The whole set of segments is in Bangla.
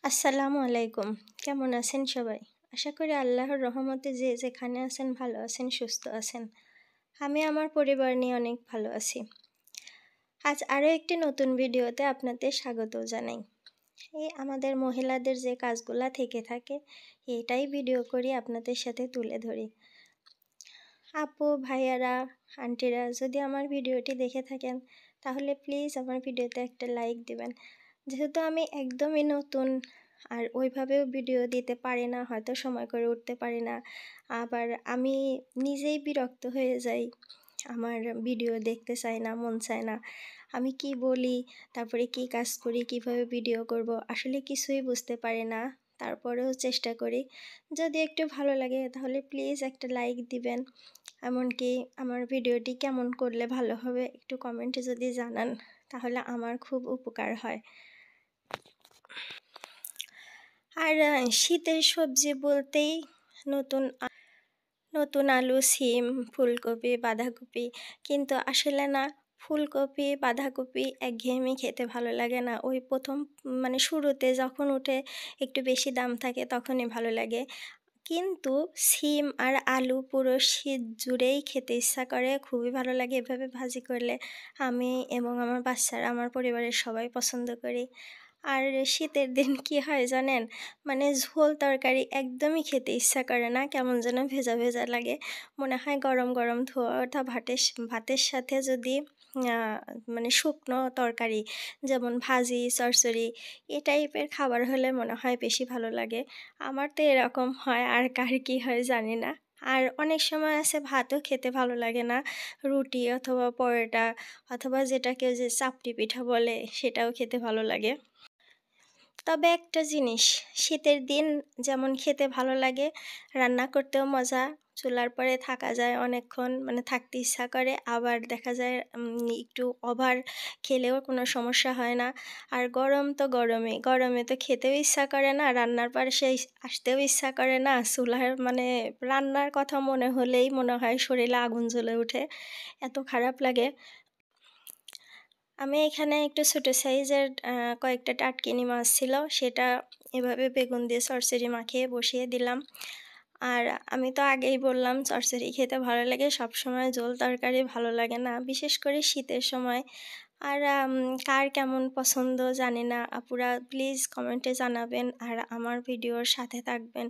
আসসালামু আলাইকুম। কেমন আছেন সবাই? আশা করি আল্লাহর রহমতে যে যেখানে আছেন ভালো আছেন, সুস্থ আছেন। আমি আমার পরিবার নিয়ে অনেক ভালো আছি। আজ আরও একটি নতুন ভিডিওতে আপনাদের স্বাগত জানাই। এই আমাদের মহিলাদের যে কাজগুলা থেকে থাকে, এটাই ভিডিও করি আপনাদের সাথে তুলে ধরি। আপু, ভাইয়ারা, আন্টিরা যদি আমার ভিডিওটি দেখে থাকেন তাহলে প্লিজ আমার ভিডিওতে একটা লাইক দিবেন। যেহেতু আমি একদমই নতুন আর ওইভাবেও ভিডিও দিতে পারি না, হয়তো সময় করে উঠতে পারি না, আবার আমি নিজেই বিরক্ত হয়ে যাই, আমার ভিডিও দেখতে চাই না, মন চায় না, আমি কি বলি, তারপরে কি কাজ করি, কিভাবে ভিডিও করব, আসলে কিছুই বুঝতে পারি না। তারপরেও চেষ্টা করি। যদি একটু ভালো লাগে তাহলে প্লিজ একটা লাইক দিবেন। এমনকি আমার ভিডিওটি কেমন করলে ভালো হবে একটু কমেন্টে যদি জানান তাহলে আমার খুব উপকার হয়। আর শীতের সবজি বলতেই নতুন নতুন আলু, সিম, ফুলকপি, বাঁধাকপি, কিন্তু আসলে না, ফুলকপি, বাঁধাকপি একঘেয়েমি খেতে ভালো লাগে না। ওই প্রথম শুরুতে যখন উঠে একটু বেশি দাম থাকে তখনই ভালো লাগে। কিন্তু সিম আর আলু পুরো শীত জুড়েই খেতে ইচ্ছা করে, খুবই ভালো লাগে এভাবে ভাজি করলে। আমি এবং আমার বাচ্চারা, আমার পরিবারের সবাই পছন্দ করি। আর শীতের দিন কি হয় জানেন, ঝোল তরকারি একদমই খেতে ইচ্ছা করে না, কেমন যেন ভেজা ভেজা লাগে। মনে হয় গরম গরম ধোয়া ওঠা ভাতের সাথে যদি শুকনো তরকারি যেমন ভাজি, চচ্চড়ি, এই টাইপের খাবার হলে মনে হয় বেশি ভালো লাগে। আমার তো এরকম হয়, আর কার কী হয় জানি না। আর অনেক সময় আছে ভাতও খেতে ভালো লাগে না, রুটি অথবা পরোটা অথবা যেটাকে যে চাপটি পিঠা বলে সেটাও খেতে ভালো লাগে। তবে একটা জিনিস, শীতের দিন যেমন খেতে ভালো লাগে, রান্না করতেও মজা, চুলার পরে থাকা যায় অনেকক্ষণ, থাকতে ইচ্ছা করে, আবার দেখা যায় একটু ওভার খেলেও কোনো সমস্যা হয় না। আর গরম তো গরমে গরমে তো খেতেও ইচ্ছা করে না, রান্নার পরে সেই আসতেও ইচ্ছা করে না, চুলার রান্নার কথা মনে হলেই মনে হয় শরীরে আগুন জ্বলে ওঠে, এত খারাপ লাগে। আমি এখানে একটু ছোটো সাইজের কয়েকটা টাটকিনি মাছ ছিল, সেটা এভাবে বেগুন দিয়ে চচ্চড়ি মাখিয়ে বসিয়ে দিলাম। আর আমি তো আগেই বললাম চচ্চড়ি খেতে ভালো লাগে, সবসময় ঝোল তরকারি ভালো লাগে না, বিশেষ করে শীতের সময়। আর কার কেমন পছন্দ জানি না, আপুরা প্লিজ কমেন্টে জানাবেন আর আমার ভিডিওর সাথে থাকবেন।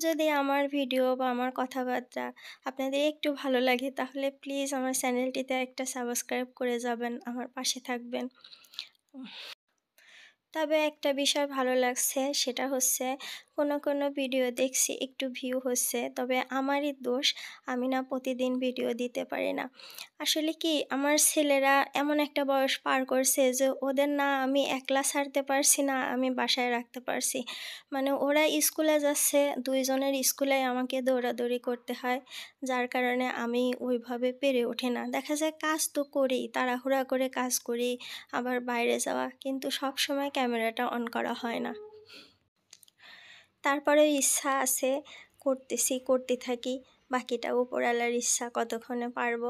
যদি আমার ভিডিও বা আমার কথাবার্তা আপনাদের একটু ভালো লাগে তাহলে প্লিজ আমার চ্যানেলটিতে একটা সাবস্ক্রাইব করে যাবেন, আমার পাশে থাকবেন। তবে একটা বিষয় ভালো লাগছে, সেটা হচ্ছে কোনো কোনো ভিডিও দেখছি একটু ভিউ হচ্ছে, তবে আমারই দোষ, আমি না প্রতিদিন ভিডিও দিতে পারি না। আসলে কি, আমার ছেলেরা এমন একটা বয়স পার করছে যে ওদের না আমি একলা ছাড়তে পারছি না, আমি বাসায় রাখতে পারছি। ওরা স্কুলে যাচ্ছে, দুইজনের স্কুলে আমাকে দৌড়াদৌড়ি করতে হয়, যার কারণে আমি ওইভাবে পেরে ওঠে না। দেখা যায় কাজ তো করি, তাড়াহুড়া করে কাজ করি, আবার বাইরে যাওয়া, কিন্তু সব সময় ক্যামেরাটা অন করা হয় না। তারপরেও ইচ্ছা আছে, করতে থাকি, বাকিটা উপরওয়ালার ইচ্ছা কতক্ষণে পারবো।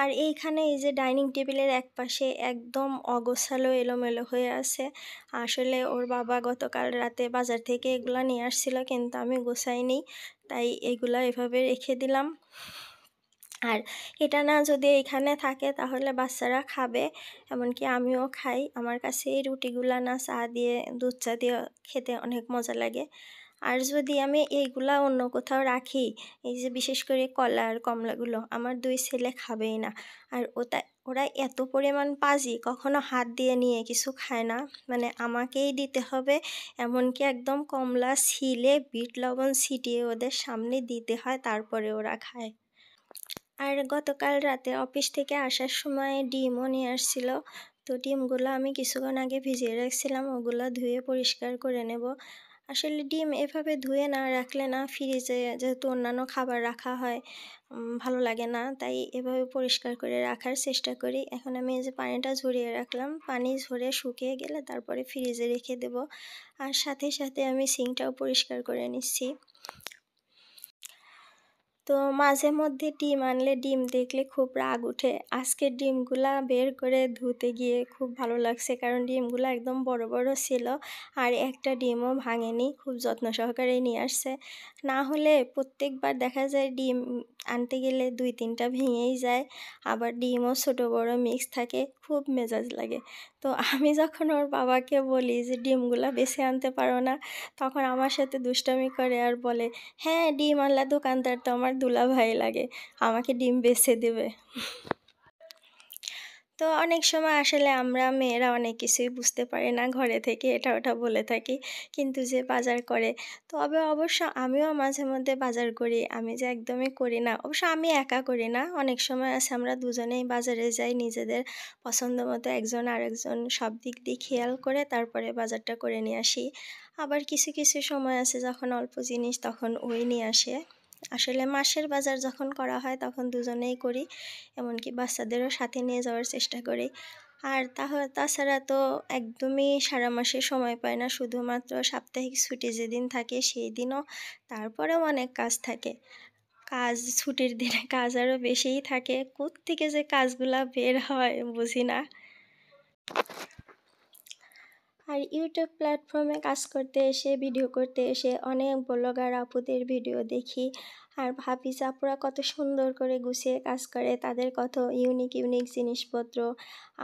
আর এইখানে এই যে ডাইনিং টেবিলের এক পাশে একদম অগোছালো এলোমেলো হয়ে আছে, আসলে ওর বাবা গতকাল রাতে বাজার থেকে এগুলা নিয়ে আসছিল, কিন্তু আমি গোছাইনি, তাই এগুলা এভাবে রেখে দিলাম। আর এটা না যদি এখানে থাকে তাহলে বাচ্চারা খাবে, এমনকি আমিও খাই। আমার কাছে এই রুটিগুলা না চা দিয়ে, দুধ চা দিয়ে খেতে অনেক মজা লাগে। আর যদি আমি এইগুলা অন্য কোথাও রাখি, এই যে বিশেষ করে কলা আর কমলাগুলো, আমার দুই ছেলে খাবেই না। আর ওরা এত পরিমাণ পাজি, কখনো হাত দিয়ে নিয়ে কিছু খায় না, আমাকেই দিতে হবে। এমনকি একদম কমলা ছিলে বিট লবণ ছিটিয়ে ওদের সামনে দিতে হয়, তারপরে ওরা খায়। আর গতকাল রাতে অফিস থেকে আসার সময় ডিমও নিয়ে আসছিল, তো ডিমগুলো আমি কিছুক্ষণ আগে ভিজিয়ে রাখছিলাম, ওগুলো ধুয়ে পরিষ্কার করে নেব। আসলে ডিম এভাবে ধুয়ে না রাখলে না, ফ্রিজে যেহেতু অন্যান্য খাবার রাখা হয় ভালো লাগে না, তাই এভাবে পরিষ্কার করে রাখার চেষ্টা করি। এখন আমি এই যে পানিটা ঝরিয়ে রাখলাম, পানি ঝরে শুকিয়ে গেলে তারপরে ফ্রিজে রেখে দেব। আর সাথে সাথে আমি সিঙ্কটাও পরিষ্কার করে নিচ্ছি। তো মাঝে মধ্যে ডিম আনলে ডিম দেখলে খুব রাগ উঠে। আজকের ডিমগুলা বের করে ধুতে গিয়ে খুব ভালো লাগছে, কারণ ডিমগুলো একদম বড় বড় ছিল আর একটা ডিমও ভাঙেনি, খুব যত্ন সহকারে নিয়ে আসছে। না হলে প্রত্যেকবার দেখা যায় ডিম আনতে গেলে 2-3টা ভেঙেই যায়, আবার ডিমও ছোটো বড় মিক্স থাকে, খুব মেজাজ লাগে। তো আমি যখন ওর বাবাকে বলি যে ডিমগুলা বেছে আনতে পারো না, তখন আমার সাথে দুষ্টামি করে আর বলে, হ্যাঁ ডিম আনলা দোকানদার তো আমার দুলাভাই লাগে, আমাকে ডিম বেছে দেবে। তো অনেক সময় আসলে আমরা মেয়েরা অনেক কিছুই বুঝতে পারি না, ঘরে থেকে এটা ওটা বলে থাকি, কিন্তু যে বাজার করে, তবে অবশ্য আমিও মাঝে মধ্যে বাজার করি। আমি যে একদমই করি না, অবশ্য আমি একা করি না, অনেক সময় আছে আমরা দুজনেই বাজারে যাই, নিজেদের পছন্দ মতো একজন আরেকজন সব দিক দিয়ে খেয়াল করে তারপরে বাজারটা করে নিয়ে আসি। আবার কিছু কিছু সময় আছে যখন অল্প জিনিস তখন ওই নিয়ে আসে। আসলে মাসের বাজার যখন করা হয় তখন দুজনেই করি, এমনকি বাচ্চাদেরও সাথে নিয়ে যাওয়ার চেষ্টা করি। আর তাছাড়া তো একদমই সারা মাসে সময় পাই না, শুধুমাত্র সাপ্তাহিক ছুটি যেদিন থাকে সেই দিনও। তারপরেও অনেক কাজ থাকে, কাজ ছুটির দিনে কাজ আরও বেশিই থাকে, কোত্থেকে যে কাজগুলা বের হয় বুঝি না। আর ইউটিউব প্ল্যাটফর্মে কাজ করতে এসে, ভিডিও করতে এসে অনেক ব্লগার আপুদের ভিডিও দেখি আর ভাবি যে আপুরা কত সুন্দর করে গুছিয়ে কাজ করে, তাদের কত ইউনিক ইউনিক জিনিসপত্র,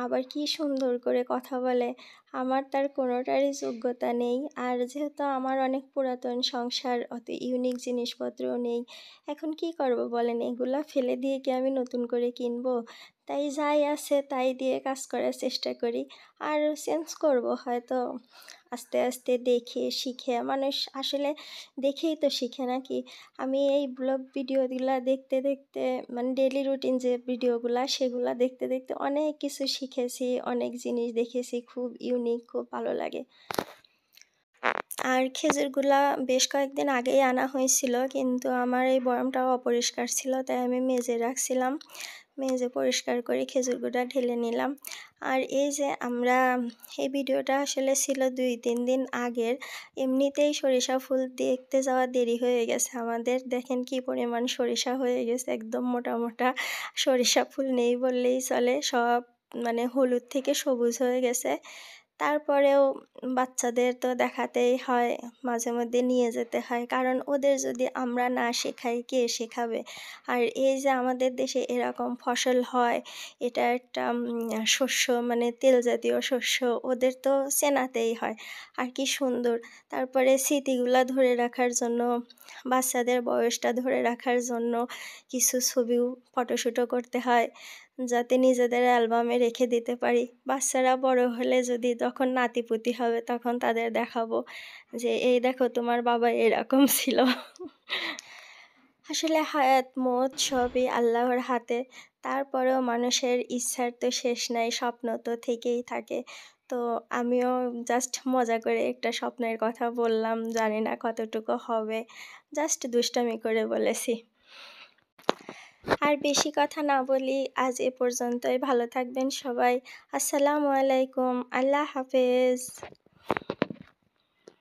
আবার কি সুন্দর করে কথা বলে। আমার তার কোনোটারই যোগ্যতা নেই, আর যেহেতু আমার অনেক পুরাতন সংসার, অত ইউনিক জিনিসপত্রও নেই। এখন কি করব বলেন, এগুলা ফেলে দিয়ে কি আমি নতুন করে কিনবো? তাই যাই আছে তাই দিয়ে কাজ করার চেষ্টা করি। আর চেঞ্জ করব হয়তো আস্তে আস্তে, দেখে শিখে। মানুষ আসলে দেখেই তো শিখে নাকি। আমি এই ব্লগ ভিডিওগুলো দেখতে দেখতে, মানে ডেলি রুটিন যে ভিডিওগুলো সেগুলো দেখতে দেখতে অনেক কিছু শিখেছি, অনেক জিনিস দেখেছি, খুব ইউনিক, খুব ভালো লাগে। আর খেজুরগুলা বেশ কয়েকদিন আগেই আনা হয়েছিল, কিন্তু আমার এই বয়ামটাও অপরিষ্কার ছিল, তাই আমি মেজে রাখছিলাম। মেজে পরিষ্কার করে খেজুরগুলা ঢেলে নিলাম। আর এই যে আমরা, এই ভিডিওটা আসলে ছিল 2-3 দিন আগের। এমনিতেই সরিষা ফুল দেখতে যাওয়া দেরি হয়ে গেছে আমাদের, দেখেন কি পরিমাণ সরিষা হয়ে গেছে, একদম মোটা মোটা সরিষা ফুল নেই বললেই চলে, সব মানে হলুদ থেকে সবুজ হয়ে গেছে। তারপরেও বাচ্চাদের তো দেখাতেই হয়, মাঝে মধ্যে নিয়ে যেতে হয়, কারণ ওদের যদি আমরা না শেখাই কে শেখাবে। আর এই যে আমাদের দেশে এরকম ফসল হয়, এটা একটা শস্য, মানে তেল জাতীয় শস্য, ওদের তো চেনাতেই হয়। আর কি সুন্দর। তারপরে স্মৃতিগুলো ধরে রাখার জন্য, বাচ্চাদের বয়সটা ধরে রাখার জন্য কিছু ছবিও ফটোশ্যুটও করতে হয়, যাতে নিজেদের অ্যালবামে রেখে দিতে পারি। বাচ্চারা বড় হলে যদি তখন নাতিপুতি হবে, তখন তাদের দেখাবো যে এই দেখো তোমার বাবা এরকম ছিল। আসলে হায়াত মৌত সবই আল্লাহর হাতে, তারপরেও মানুষের ইচ্ছার তো শেষ নাই, স্বপ্ন তো থেকেই থাকে। তো আমিও জাস্ট মজা করে একটা স্বপ্নের কথা বললাম, জানি না কতটুকু হবে, জাস্ট দুষ্টামি করে বলেছি। আর বেশি কথা না বলি, আজ এ পর্যন্তই। ভালো থাকবেন সবাই। আসসালামু আলাইকুম, আল্লাহ হাফেজ।